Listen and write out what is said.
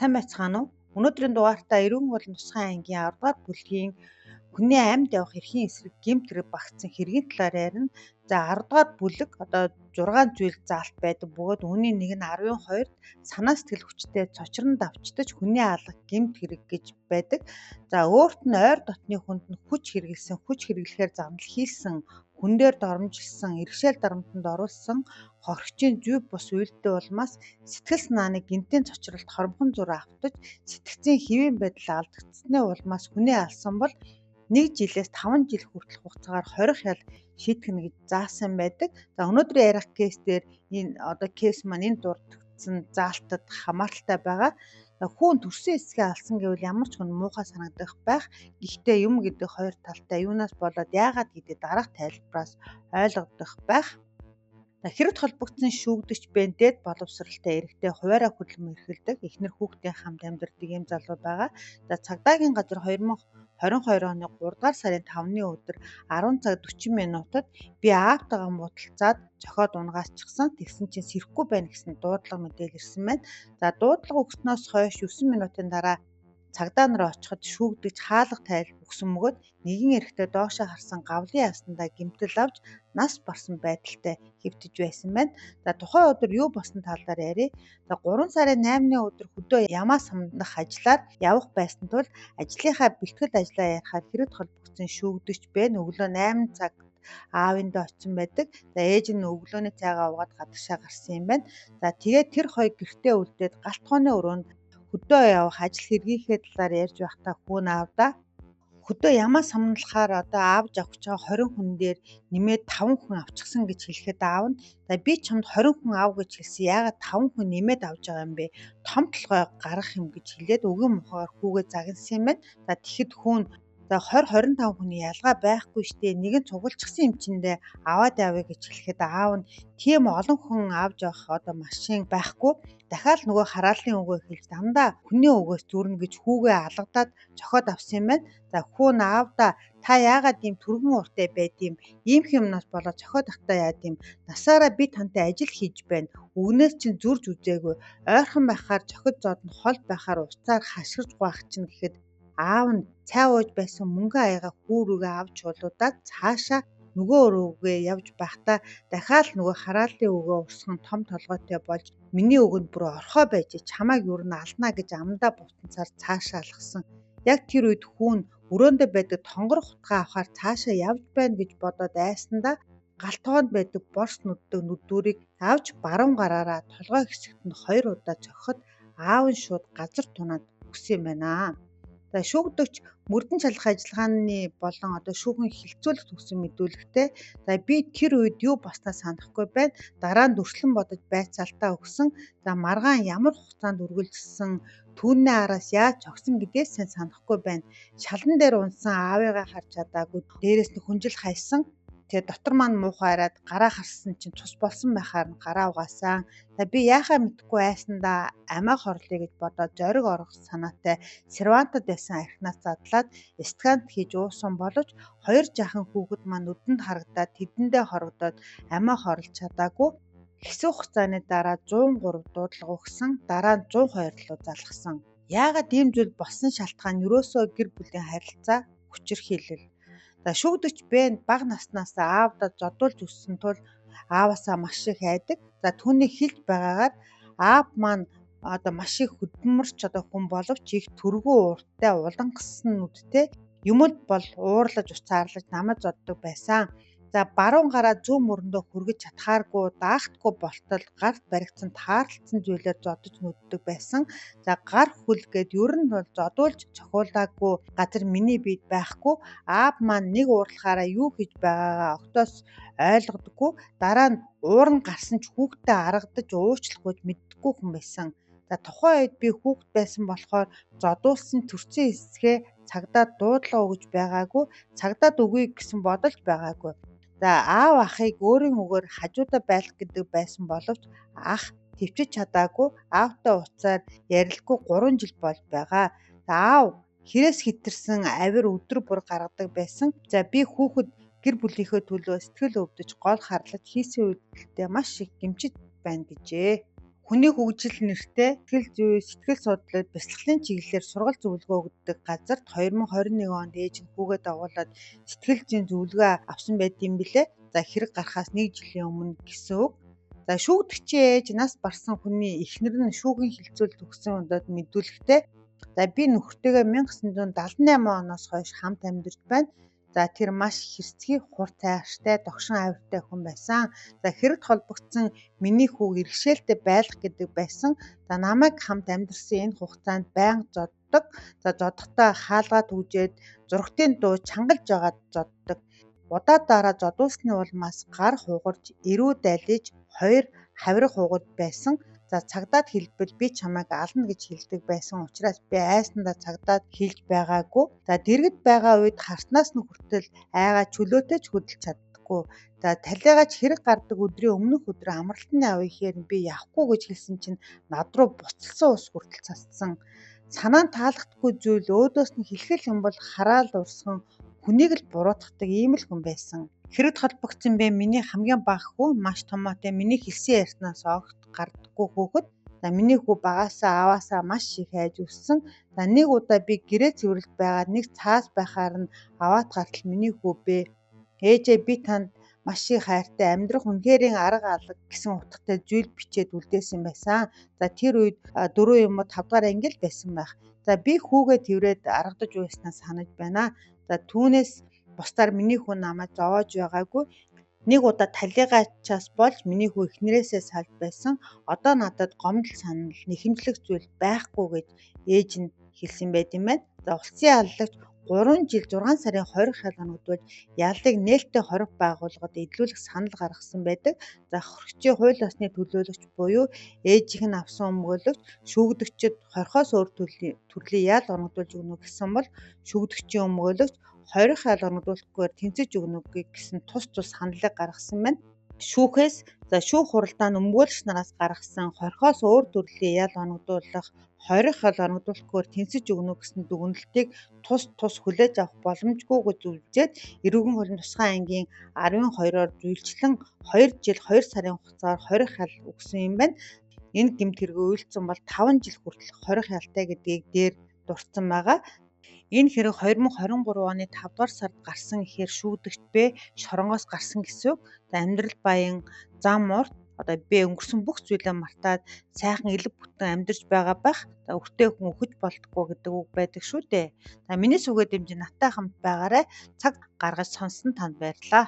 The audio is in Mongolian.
Сайн байцгаана уу? Өнөөдрийн дугаартаа эрүүн болон тусгай ангийн 10 дугаар бүлгийн хүний амьд явах эрхийн эсрэг гэмт хэрэг багтсан хэргийн талаар ярина. За 10 дугаар бүлэг одоо 6 зүйл заалт байдаг бөгөөд үүний нэг нь 12-т санаа сэтгэл хүчтэй цочрон давчдаж хүний алга гэмт хэрэг гэж байдаг. За өөрт нь ойр дотны хүнд нь хүч хэрэглэхээр замнал хийсэн, хүн дээр доромжилсан, иргэшэл дарамтанд оруулсан хохирогчийн зүй бус үйлдэл улмаас сэтгэл санааны гинтийн цочролт хормхон зур автаж сэтгцийн хэвийн байдал алдагдсны улмаас хүний алсан бол 1 жилээс 5 жил хүртэлх хугацаагаар хорих ял шийтгэнэ гэж заасан байдаг. За өнөөдөр ярих кейс дээр энэ кейс маань энэ дурдгдсан заалтад хамааралтай байгаа. Хүн төрсөн эсгээ алсан гэвэл ямар ч хүн муухай санагдах байх. Гэхдээ юм гэдэг хоёр талтай юунаас болоод яагаад гэдэг дараах тайлбараас ойлгогдох байх. Хэрэгт холбогдсон шүүгдэгч бэнтэд боловсралтай эрэгтэй хуваараа хөдөлмөр эрхэлдэг эхнэр хүүхдийн хамт амьдардаг ийм залуу байгаа. За цагдаагийн газар 2022 оны 3 дугаар сарын 5-ны өдөр 10 цаг 40 минутад би аавтайгаа муудалцаад зохиод унгасчихсан. Тэгсэн чинь сэрэхгүй байна гэсэн дуудлага мэдээлэл ирсэн байна. За дуудлага өгснөөс хойш 9 минутын дараа цагдаа нар очиход шүүгдэгч хаалга тайлбар өгсөн мөгөөд нэгэн эрэгтэй доошоо харсан гавлын ясандаа гэмтэл авч нас барсан байдалтай хэвтэж байсан байна. За тухайн өдөр юу болсон талаар ярив. За 3 сарын 8-ны өдөр хөдөө ямаа самдах ажлаар явах байсан тул ажлынхаа бэлтгэл ажлаа ярихаар хэрэгт холбогдсон шүүгдэгч байна. Өглөө 8 цаг аавындаа очсон байдаг. За ээж нь өглөөний цайгаа уугаад гадагшаа гарсан юм байна. За тэгээд тэр хоёр гэртээ үлдээд галт хооны өрөөнд хөдөө явах ажил хэргийнхээ талаар ярьж байхдаа хүүн аавдаа хөдөө ямаа самналахаар авч авах гэж байгаа 20 хүн дээр нэмээд 5 хүн авчихсан гэж хэлэхэд аав нь за би чамд 20 хүн ав гэж хэлсэн. Яагаад 5 хүн нэмээд авч байгаа юм бэ? Том толгой гарах юм гэж хэлээд өгөн мохоор хүүгээ загнасан юм байна. За тэгэхэд хүүн за 20-25 хүний ялгаа байхгүй штэ. Нэгэн цугулчихсан юм чиндээ аваад явъя гэж хэлэхэд аав нь тийм олон хүн авч явах машин байхгүй. Дахиад нөгөө хараалын өгөө хэлж дандаа хүний өгөөс зүрнэ гэж хүүгээ алгадаад зохиод авсан юм байна. За хүүн аавдаа та яагаад ийм түргэн уртай байд юм юмнаас болоод зохиод ахтаа яад юм насаараа би тантай ажил хийж байна. Өгнөөс чинь зүрж үзээгүй. Ойрхон байхаар зохид зодно хол байхаар уцаар хашгирж гуайх чинь гэхэд аав нь цай ууж байсан мөнгөн аяга хүү рүүгээ авч чулуудаад цаашаа нөгөө өрөөгээ явж байхдаа дахиад нөгөө хараалын өгөө урсган том толгойтой болж миний өгөнд бүр орхоо байж чамайг юу н алднаа гэж амандаа бутанцаар цаашаа алгасан. Яг тэр үед хүүн өрөөндөө байдаг тонгор хутгаа авахар цаашаа явж байна гэж бодоод айсандаа галт тоонд байдаг борс нүддэг нүдүүрийг авч баруун гараараа толгой хэсэгт нь 2 удаа цохиход аав нь шууд газар тунаад өгсөн юм байна. За шүүгдэгч мөрдөн шалах ажиллагааны болон шүүхийн хилцүүлэх төгсөн мэдүүлэгтэй. За би тэр үед юу болсноо санахгүй байна. Дараа нь дүрслэн бодож байцаалтаа өгсөн. За маргаан ямар хугацаанд үргэлжилсэн, түүний араас яаж цогсон гэдээс сайн санахгүй байна. Шалан дээр унсан аавыгаа харж чадаагүй. Дээрээс нь хүнжил хайсан. Тэгээ дотор маань муухай хараад гараа харсан чинь цус болсон байхаар нь гараа угаасан. За би яахаа мэдхгүй айсандаа амиа хорлоё гэж бодоод зориг орох санаатай сервантад байсан архинаас задлаад скант хийж уусан боловч 2 жаахан хүүхэд маань нүдэнд харагдаад тэдэндээ хорогдоод амиа хорлож чадаагүй. Хэсэг хугацааны дараа 103 дуудлага өгсөн. Дараа нь 102 руу залгасан. Яагаад ийм зүйл болсон шалтгаан нь ерөөсөө гэр бүлийн харилцаа хүчирхийлэл. За шүүгдэгч Бен бага наснаас аавдаа зодуулж өссөн тул ааваасаа маш их айдаг. За түүний хэлж байгаагаар аав маань маш их хөдөлмөрч хүн боловч их төргөө ууртай улангассан нүдтэй юмд бол уурлаж уцаарлаж намайг зоддог байсан. За баруун гараа зүүн мөрөндөө хүргэж чадхааргүй даахтгүй болтол гарт баригдсан таарлцсан зүйлээр зодож нүддэг байсан. За гар хүлгээд ер нь бол зодуулж цохиулаагүй газар миний биед байхгүй. Аав маань нэг уурлахаараа юу хийж байгаагаа октоос ойлгодоггүй. Дараа нь уурн гарсан ч хүүхдээ аргадаж уучлахгүй мэддэггүй хүн байсан. За тухайн үед би хүүхэд байсан болохоор зодуулсан төрсөн эсгээ цагдаад дуудлага өгж байгаагүй. Цагдаад өгье гэсэн бодолж байгаагүй. За аав ахыг өөрийн үгээр хажуудаа байлгах гэдэг байсан боловч ах төвчж чадаагүй. Аавтай уцаар ярилгүй 3 жил болж байгаа. За аав хэрээс хитэрсэн авир өдөр бүр гаргадаг байсан. За би хүүхэд гэр бүлийнхээ төлөө сэтгэл өвдөж гол харлаж хийсэн үйлдэлтэй маш их гэмчит байна гэжээ. Хүний хөгжил нэртэй сэтгэл зүй, сэтгэл судлал, бясалгалын чиглэлээр сургалт зөвлөгөө өгдөг газарт 2021 онд ээж нь хүүгээ дагуулад сэтгэл зүйн зөвлөгөө авсан байдсан билээ. За хэрэг гарахаас 1 жилийн өмнө гэсэн үг. За шүүгдэгчийн ээж нас барсан хүний эхнэр нь шүүхийн хилцүүлэлт өгсөн удаад мэдүүлэхдээ за би нөхөртөөгөө 1978 оноос хойш хамт амьдарч байна. За тэр маш хэрцгий, хур цайхштай, догшин авиртай хүн байсан. За хэрэгт холбогдсон миний хүүг иргэшээлтэй байлгах гэдэг байсан. За намайг хамт амьдарсан энэ хугацаанд байнга зоддог. За зодохдоо хаалгаа түгжээд зургтын дуу чангалж байгаад зоддог. Удаа дараа зодуулсны улмаас гар хугарч, эрүү далиж, 2 хавирах хугад байсан. За цагдаад хэлбэл би чамайг ална гэж хэлдэг байсан учраас би айсандаа цагдаад хэлж байгаагүй. За дэргэд байгаа үед харснаас нь хүртэл айгаа чөлөөтэй ч хөдөлж чаддаггүй. За талигач хэрэг гардаг өдрийн өмнөх өдрөө амралтын авъя гэхээр би явахгүй гэж хэлсэн чинь над руу буцалсан ус хүртэл цацсан. Санаанд таалагдахгүй зүйл өөдөөс нь хэлхэл юм бол хараал урсган хүнийг л буруутгадаг ийм л хүн байсан. Хэрэгт холбогдсон бэ миний хамгийн бага хүү маш томоотой миний хэлсэн ярьснаас огт гардаггүй хүүхэд. За миний хүү багаасаа аваасаа маш их айж өссөн. За нэг удаа би гэрээ цэвэрлж байгаа нэг цаас байхаар нь аваад гартал миний хүү бэ. Ээжээ би танд маш их хайртай амьдрах үнэхэрийн арга алга гэсэн утгатай зүйл бичээд үлдээсэн байсан. За тэр үед 4 юм уу 5 дахь анги л байсан байх. За би хүүгээ тэрврээд аргадаж байснаа санаж байна. За түүнээс бусдаар миний хүү намайг зовоож байгаагүй. Нэг удаа талигаачаас болж миний хүү эхнэрээсээ салж байсан. Одоо надад гомдол санал нэхэмжлэх зүйл байхгүй гэж ээж нь хэлсэн байт юм байна. За улсын аллагч 3 жил 6 сарын 20 хайлганд болж яллыг нээлттэй хориг байгууллагад идлүүлэх санал гаргасан байдаг. За хөрөгчийн хууль ёсны төлөөлөгч буюу ээжийнх нь авсан өмгөөлөгч шүүгдэгчид хорхоос өөр төрлийн ял оногдуулж өгнө гэсэн бол шүүгдэгчийн өмгөөлөгч хориг хайлгагдуулахгүйгээр тэнцэж өгнө гэсэн тус саналыг гаргасан байна. Шүүхээс шүүх хуралдаанд өмгөөлөгч нараас гаргасан хорхоос өөр төрлийн ял оногдуулах, хориг хайлгагдуулахгүйгээр тэнцэж өгнө гэсэн дүгнэлтийг тус хүлээж авах боломжгүй гэж үзээд эрүүгийн хуулийн тусгай ангийн 12-оор зөвлөлчлөн 2 жил 2 сарын хугацаагаар хориг хайл өгсөн юм байна. Энэ гэмт хэрэг үйлдсэн бол 5 жил хүртэл хориг хайлттай гэдгийг дээр дурдсан байгаа. Энэ хэрэг 2023 оны 5 дугаар сард гарсан гэхээр шүүгдэгч бэ шоронгоос гарсан гэсэн үг. Амьдрал баян зам урт одоо би өнгөрсөн бүх зүйлээ мартаад сайхан элэг бүтэн амьдарч байгаа байх. За өртөө хүн өхөж болтгоо гэдэг үг байдаг шүү дээ. За миний сүгээ дэмжин наттай хамт байгаарай. Цаг гаргаж сонсон танд баярлалаа.